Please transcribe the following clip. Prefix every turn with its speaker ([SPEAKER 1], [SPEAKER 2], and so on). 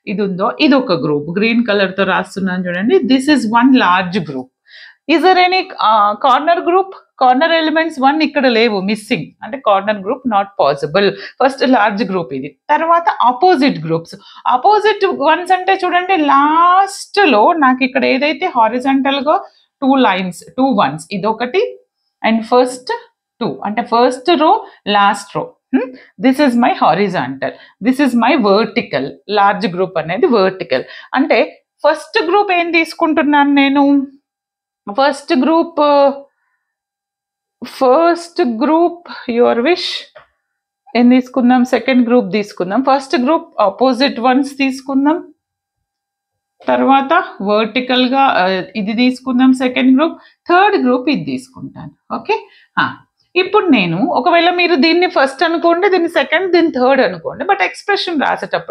[SPEAKER 1] ఇది ఉందో ఇది ఒక గ్రూప్. గ్రీన్ కలర్ తో రాస్తున్నాను చూడండి. This is one large group. Is there any corner group? Corner elements 1 ఇక్కడ లేవు, మిస్సింగ్. అంటే corner group not possible. First large group ఇది. తర్వాత ఆపోజిట్ గ్రూప్స్. ఆపోజిట్ వన్స్ అంటే చూడండి లాస్ట్ లో నాకు ఇక్కడ ఏదైతే హారిజంటల్ గా 2 లైన్స్ 2 వన్స్ ఇదొకటి అండ్ ఫస్ట్ 2 అంటే ఫస్ట్ రో లాస్ట్ రో. This is my horizontal, this is my vertical. Large group అనేది వర్టికల్. అంటే ఫస్ట్ గ్రూప్ ఏం తీసుకుంటున్నాను నేను? ఫస్ట్ గ్రూప్ యువర్ విష్ ఏం తీసుకుందాం? సెకండ్ గ్రూప్ తీసుకుందాం. ఫస్ట్ గ్రూప్ ఆపోజిట్ వన్స్ తీసుకుందాం. తర్వాత వర్టికల్ గా ఇది తీసుకుందాం సెకండ్ గ్రూప్. థర్డ్ గ్రూప్ ఇది తీసుకుంటాను. ఓకే, ఇప్పుడు నేను ఒకవేళ మీరు దీన్ని ఫస్ట్ అనుకోండి, దీన్ని సెకండ్, దీన్ని థర్డ్ అనుకోండి, బట్ ఎక్స్ప్రెషన్ రాసేటప్పుడు